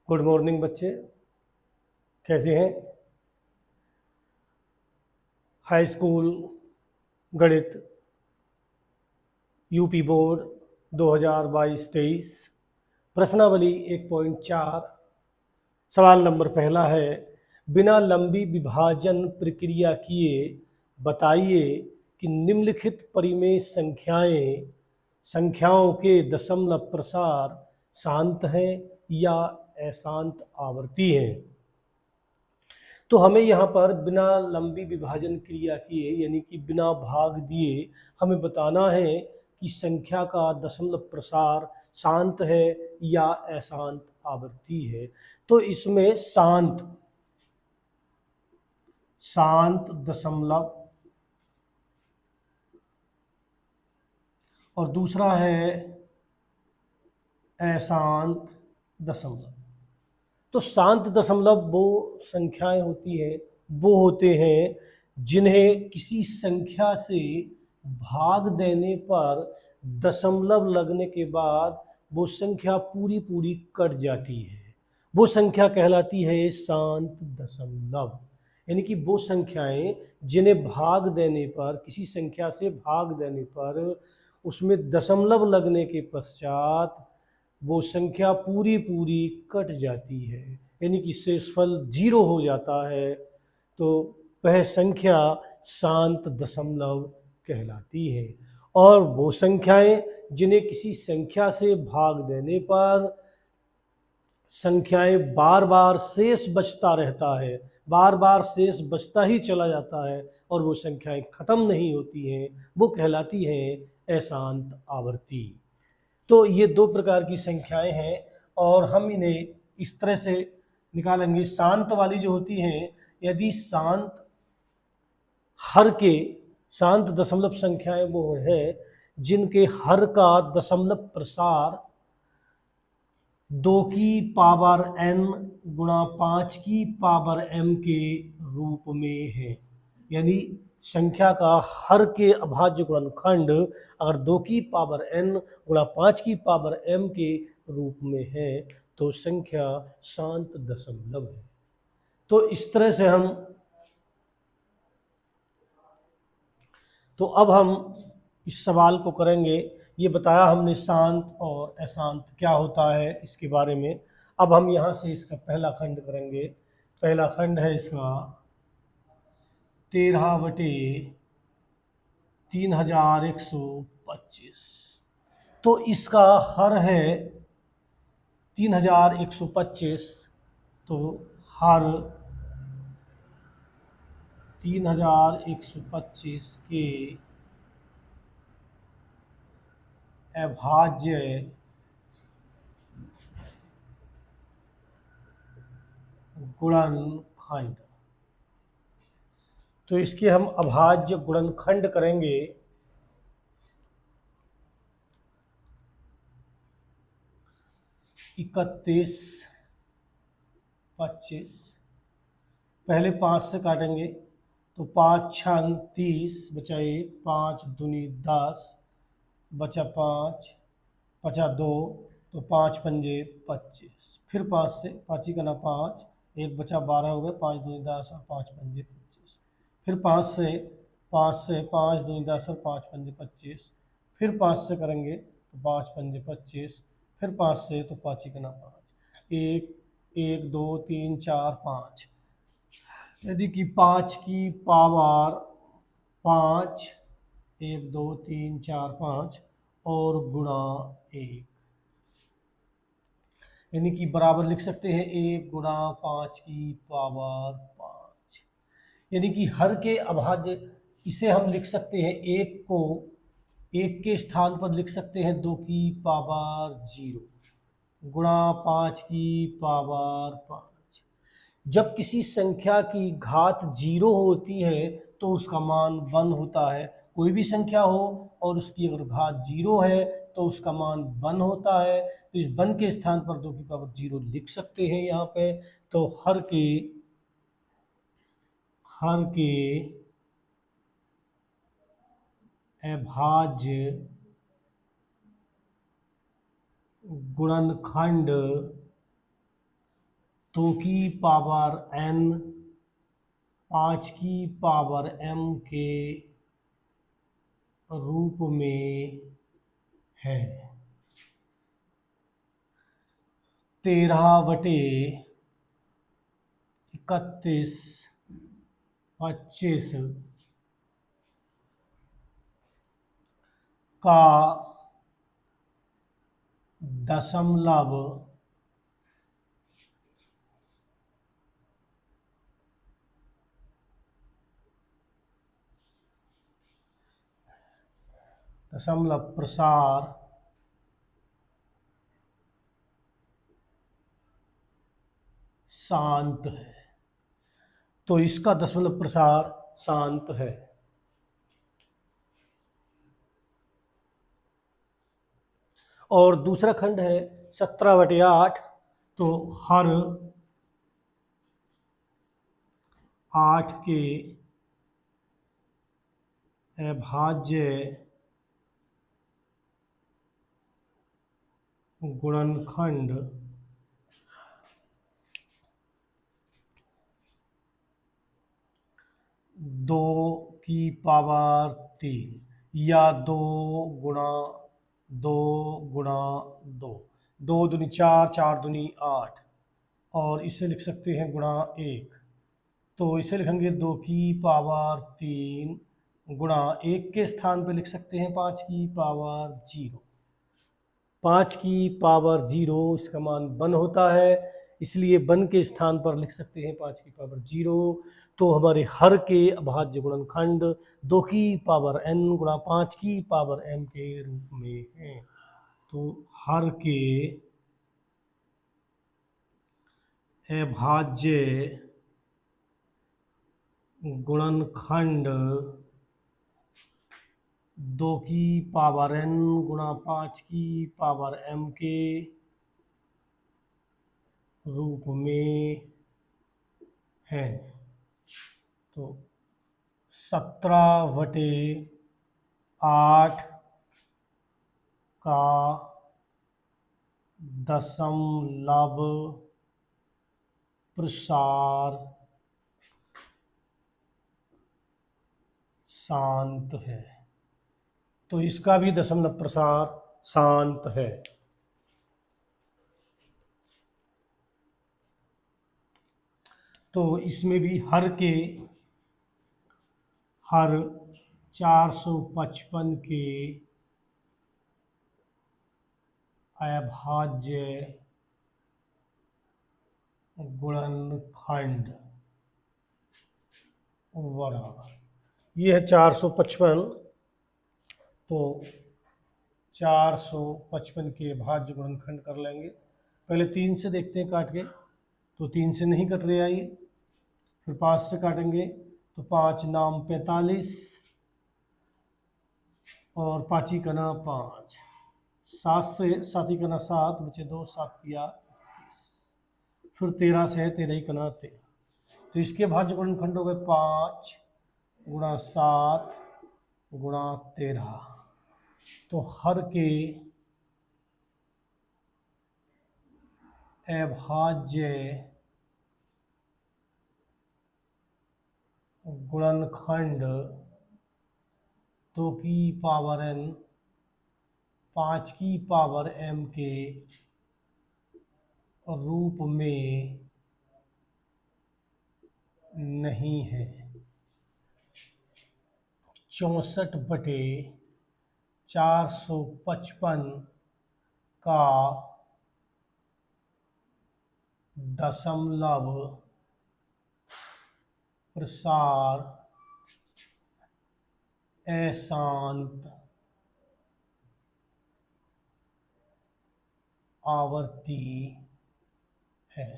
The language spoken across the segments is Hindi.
गुड मॉर्निंग बच्चे, कैसे हैं? हाई स्कूल गणित यूपी बोर्ड 2022-23 प्रश्नावली 1.4 सवाल नंबर पहला है, बिना लंबी विभाजन प्रक्रिया किए बताइए कि निम्नलिखित परिमेय संख्याओं के दशमलव प्रसार शांत हैं या अशांत आवर्ती हैं। तो हमें यहाँ पर बिना लंबी विभाजन क्रिया किए यानी कि बिना भाग दिए हमें बताना है कि संख्या का दशमलव प्रसार शांत है या अशांत आवर्ती है। तो इसमें शांत दशमलव और दूसरा है अशांत दशमलव। तो शांत दशमलव वो संख्याएं होती हैं, वो होते हैं जिन्हें किसी संख्या से भाग देने पर दशमलव लगने के बाद वो संख्या पूरी पूरी कट जाती है। वो संख्या कहलाती है शांत दशमलव। यानी कि वो संख्याएं जिन्हें भाग देने पर, किसी संख्या से भाग देने पर उसमें दशमलव लगने के पश्चात वो संख्या पूरी पूरी कट जाती है, यानी कि शेषफल 0 हो जाता है। तो वह संख्या शांत दशमलव कहलाती है। और वो संख्याएं जिन्हें किसी संख्या से भाग देने पर संख्याएं बार बार शेष बचता रहता है, बार बार शेष बचता ही चला जाता है और वो संख्याएं खत्म नहीं होती हैं, वो कहलाती हैं अशांत आवर्ती। तो ये दो प्रकार की संख्याएं हैं और हम इन्हें इस तरह से निकालेंगे। शांत वाली जो होती हैं, यदि शांत दशमलव संख्याएं वो है जिनके हर का दशमलव प्रसार 2 की पावर n गुणा 5 की पावर m के रूप में है। यानी संख्या का हर के अभाज्य गुणनखंड अगर 2 की पावर n गुणा 5 की पावर m के रूप में है तो संख्या शांत दशमलव है। तो इस तरह से अब हम इस सवाल को करेंगे। ये बताया हमने शांत और अशांत क्या होता है इसके बारे में। अब हम यहाँ से इसका पहला खंड करेंगे। पहला खंड है इसका 13/3125। तो इसका हर है 3125। तो हर 3125 के अभाज्य गुणनखंड। तो इसके हम अभाज्य गुणनखंड करेंगे 3125। पहले 5 से काटेंगे तो 5 छंग 30 बचा 1, 5 दूनी 10 बचा 5 बचा 2, तो 5 पंजे 25। फिर 5 से 5 ही करना 5, 1 बचा 12 हो गए, 5 दूनी 10 और 5 पंजे 25। फिर 5 से 5 दूनी 10 और 5 पंजे 25। फिर 5 से करेंगे तो 5 पंजे 25। फिर 5 से तो 5 ही करना 5, 1 1 2 3 4 5। यदि कि 5 की पावर 5, 1 2 3 4 5 और गुणा 1, यानी कि बराबर लिख सकते हैं 1 गुणा 5 की पावर 5। यानी कि हर के अभाज्य इसे हम लिख सकते हैं, एक को 1 के स्थान पर लिख सकते हैं 2 की पावर 0 गुणा 5 की पावर 5। जब किसी संख्या की घात 0 होती है तो उसका मान 1 होता है। कोई भी संख्या हो और उसकी अगर घात 0 है तो उसका मान 1 होता है। तो इस 1 के स्थान पर 2 की पावर 0 लिख सकते हैं यहाँ पे। तो हर के अभाज्य गुणनखंड 2 की पावर n 5 की पावर m के रूप में है। 13/31/25 का दशमलव प्रसार शांत है। तो इसका दशमलव प्रसार शांत है। और दूसरा खंड है 17/8। तो हर 8 के अभाज्य गुणनखंड 2 की पावर 3 या 2 गुणा 2 गुणा 2, 2 दूनी 4, 4 दूनी 8, और इसे लिख सकते हैं गुणा 1। तो इसे लिखेंगे 2 की पावर 3 गुणा 1 के स्थान पे लिख सकते हैं 5 की पावर 0। 5 की पावर 0 इसका मान 1 होता है, इसलिए 1 के स्थान पर लिख सकते हैं 5 की पावर 0। तो हमारे हर के अभाज्य गुणनखंड 2 की पावर n गुणा 5 की पावर m के रूप में है। तो हर के अभाज्य गुणनखंड 2 की पावर n गुणा 5 की पावर m के रूप में है। तो 17/8 का दशमलव प्रसार शांत है। तो इसका भी दशमलव प्रसार शांत है। तो इसमें भी हर 455 के अभाज्य गुणनखंड बराबर, ये है 455। तो 455 के भाज्य गुणनखंड कर लेंगे। पहले 3 से देखते हैं काट के, तो 3 से नहीं कट रहे, आइए फिर 5 से काटेंगे। तो 5 नाम 45 और 5 ही कना 5, 7 से 7 ही कना 7 बचे 2, 7 या 21, फिर 13 से है 13 ही कना 13। तो इसके भाज्य गुणनखंड हो गए 5 गुणा 7 गुणा 13। तो हर के अभाज्य गुणनखंड 2 की पावर n 5 की पावर m के रूप में नहीं है। 64/455 का दशमलव प्रसार अशांत आवर्ती है।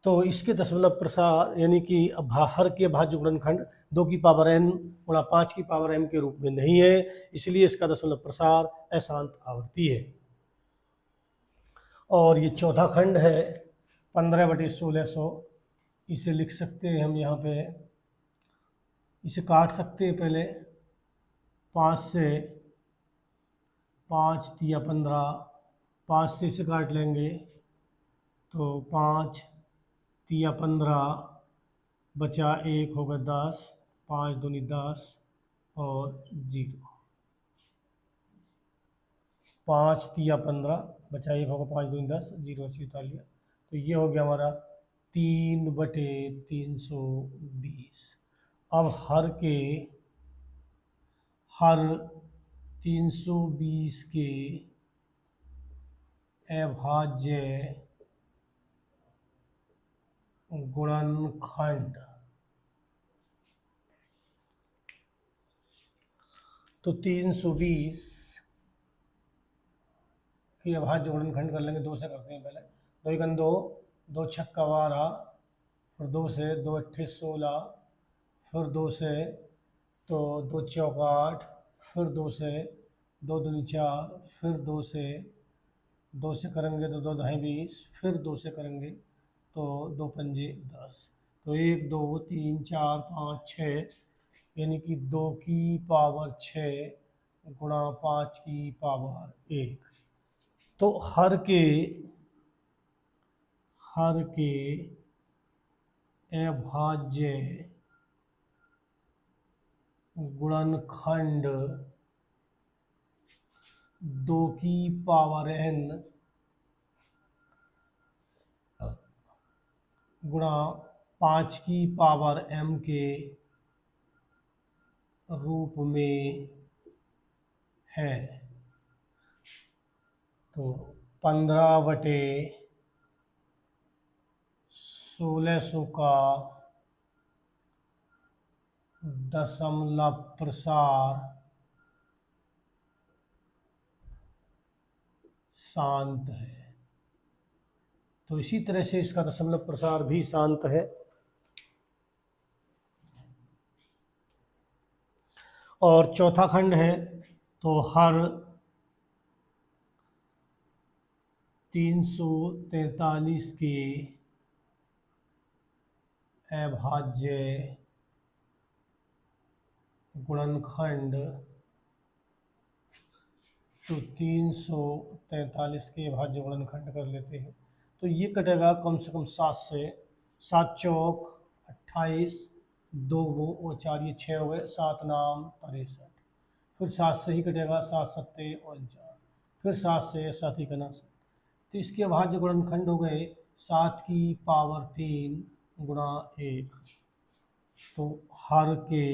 तो इसके दशमलव प्रसार यानी कि हर के भाज्य गुणनखंड 2 की पावर n गुणा 5 की पावर m के रूप में नहीं है, इसलिए इसका दशमलव प्रसार अशांत आवर्ती है। और ये चौथा खंड है 15/1600। इसे लिख सकते हैं हम यहाँ पे, इसे काट सकते हैं पहले। 5 से 5 या 15, 5 से इसे काट लेंगे तो 5 तिया 15, बचा 1 होगा 10, 5 दूनी 10 और 0। 5 तिया 15, बचा 1 होगा 5 दूनी 10, 0 से उतार लिया। तो ये हो गया हमारा 3/320। अब हर 320 के अभाज्य गुणनखंड। तो 320 की अभाज्य गुणनखंड कर लेंगे, 2 से करते हैं पहले। 2 एकम 2, 2 छक्का 12, फिर 2 से 2 अट्ठे 16, फिर 2 से तो 2 चौका 8, फिर 2 से 2 दूनी 4, फिर 2 से करेंगे तो 2 दहें 20, फिर 2 से करेंगे तो 2 पंजे 10। तो 1 2 3 4 5 6, यानी कि 2 की पावर 6 गुणा 5 की पावर 1। तो हर के अभाज्य गुणनखंड 2 की पावर n गुणा 5 की पावर m के रूप में है। तो 15/1600 का दशमलव प्रसार शांत है। तो इसी तरह से इसका दशमलव प्रसार भी शांत है। और चौथा खंड है, तो हर 343 के अभाज्य गुणनखंड। तो 343 के अभाज्य गुणनखंड कर लेते हैं। तो ये कटेगा कम से कम 7 से। 7 चौक 28, 2 वो और 4 ये 6 हो गए, 7 नाम 63। फिर 7 से ही कटेगा, 7 सत्ते 49, फिर 7 से 7 ही करना। तो इसके अभाज्य गुणनखंड हो गए 7 की पावर 3 गुणा 1। तो हर के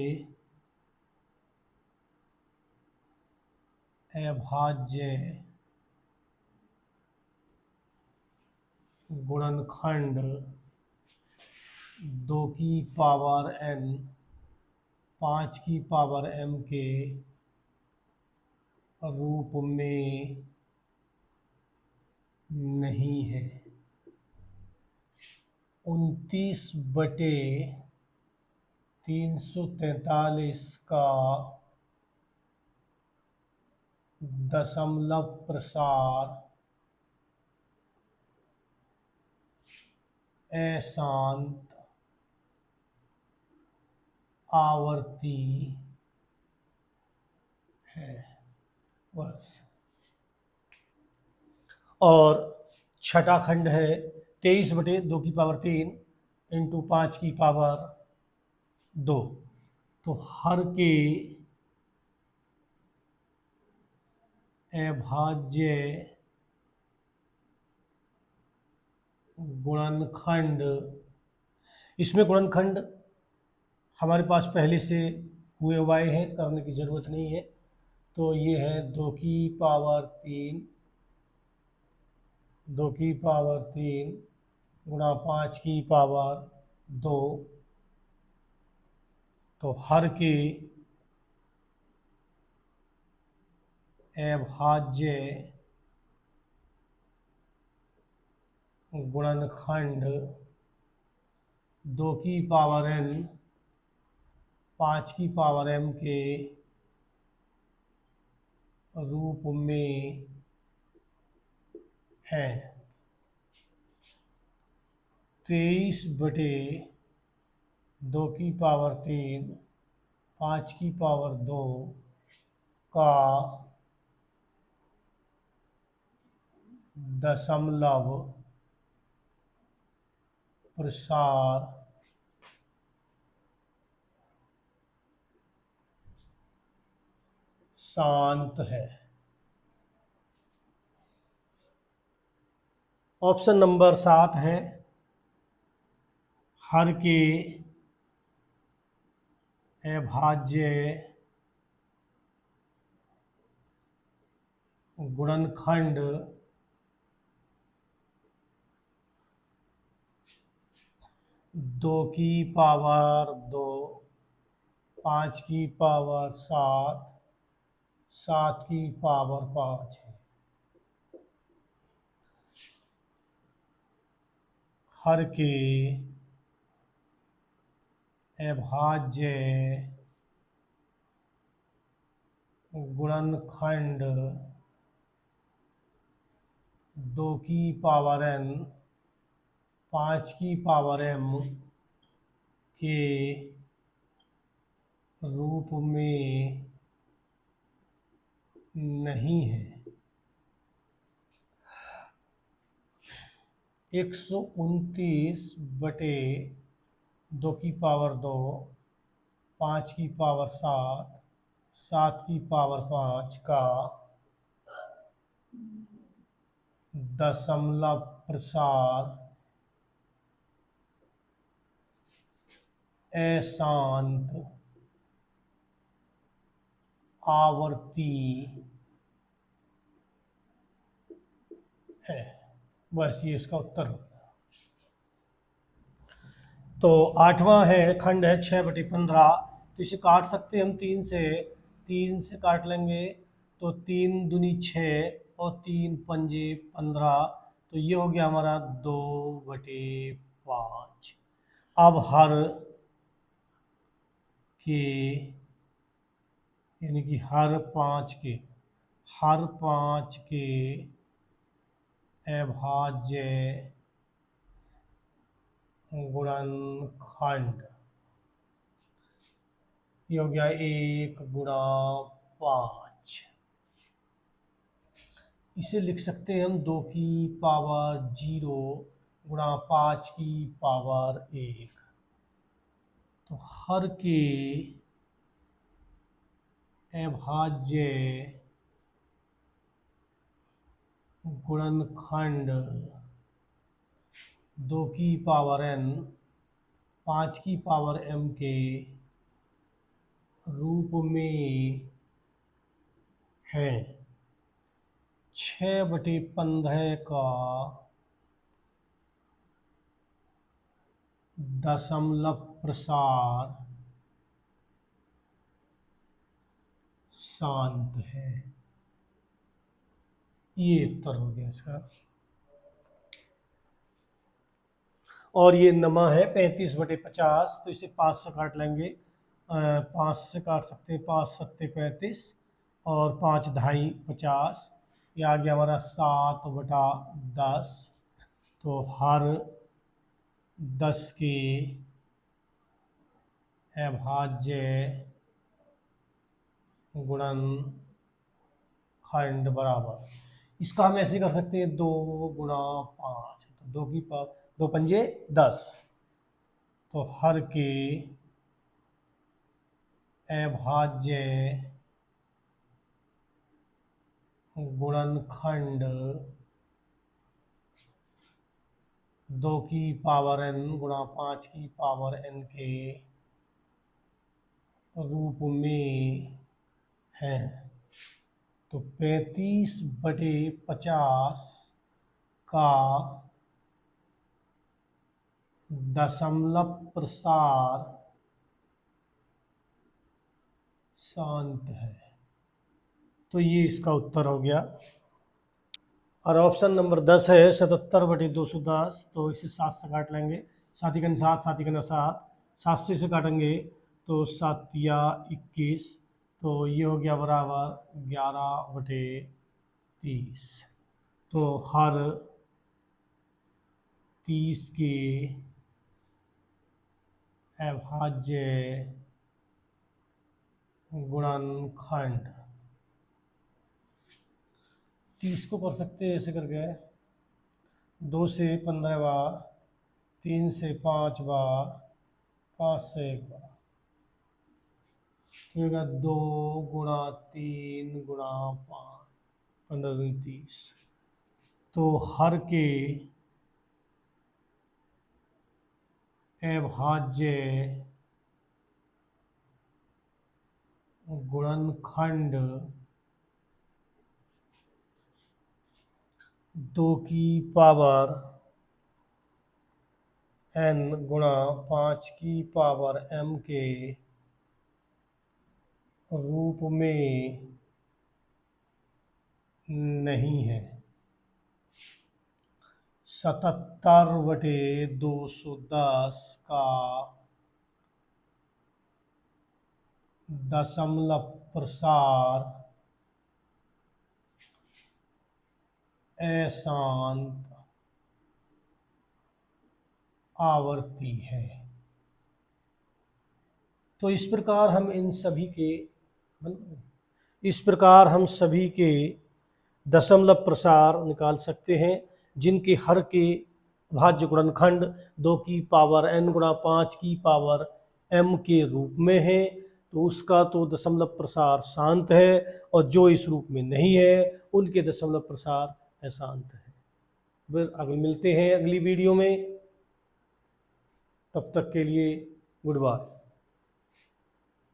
अभाज्य गुणनखंड 2 की पावर n 5 की पावर m के रूप में नहीं है। 29/343 का दशमलव प्रसार अशांत आवर्ती है। बस। और छठा खंड है 23/2 की पावर 3 इंटू 5 की पावर 2। तो हर के अभाज्य गुणनखंड। इसमें गुणनखंड हमारे पास पहले से हुए हुए हैं, करने की ज़रूरत नहीं है। तो ये है 2 की पावर 3 गुणा 5 की पावर 2। तो हर के अभाज्य गुणनखंड 2 की पावर n 5 की पावर m के रूप में है। 23/2 की पावर 3 5 की पावर 2 का दशमलव प्रसार शांत है। ऑप्शन नंबर 7 है हर के अभाज्य गुणनखंड दो की पावर 2, 5 की पावर 7, 7 की पावर 5 है। हर के अभाज्य गुणनखंड 2 की पावर n, 5 की पावर m के रूप में नहीं है। 129 बटे 2 की पावर 2, 5 की पावर 7, 7 की पावर 5 का दशमलव प्रसार अशांत आवर्ती है। बस ये इसका उत्तर हो गया। तो 8वां है खंड है 6/15। तो इसे काट सकते हैं हम 3 से काट लेंगे तो 3 दूनी 6 और 3 पंजे 15। तो ये हो गया हमारा 2/5। अब हर के यानी कि हर 5 के अभाज्य गुणनखंड ये हो गया 1/5। इसे लिख सकते हैं हम 2 की पावर 0 गुणा 5 की पावर 1। तो हर के अभाज्य गुणनखंड 2 की पावर n, 5 की पावर m के रूप में है। 6/15 का दशमलव प्रसार शांत है। ये उत्तर हो गया इसका। और ये नमा है 35/50। तो इसे 5 से काट लेंगे। 5 से काट सकते हैं, 5 सत्ते 35 और 5 ढाई 50। ये आ गया हमारा 7/10। तो हर 10 के अभाज्य गुणनखंड बराबर। इसका हम ऐसे कर सकते हैं 2 गुणा 5। तो 2 की पावर 2 पंजे 10। तो हर के अभाज्य गुणनखंड 2 की पावर n गुणा 5 की पावर n के रूप में है। तो 35/50 का दशमलव प्रसार शांत है। तो ये इसका उत्तर हो गया। और ऑप्शन नंबर 10 है 77/210। तो इसे 7 से काट लेंगे। 7 × 7, 7 × 7, 7 से काटेंगे तो 7 या 21। तो ये हो गया बराबर 11/30। तो हर 30 के अभाज्य गुणनखंड 30 को कर सकते हैं ऐसे करके 2 से 15 बार 3 से 5 बार, 5 से 1 बार, ठीक है। 2 गुणा 3 गुणा 5, 15 दूनी 30। तो हर के अभाज्य गुणनखंड 2 की पावर n गुणा 5 की पावर m के रूप में नहीं है। 77/210 का दशमलव प्रसार अशांत आवर्ती है। तो इस प्रकार हम सभी के दशमलव प्रसार निकाल सकते हैं, जिनके हर के भाज्य गुणनखंड 2 की पावर n गुणा 5 की पावर m के रूप में है। तो उसका तो दशमलव प्रसार शांत है, और जो इस रूप में नहीं है उनके दशमलव प्रसार अशांत है। फिर अगले मिलते हैं अगली वीडियो में, तब तक के लिए गुड बाय।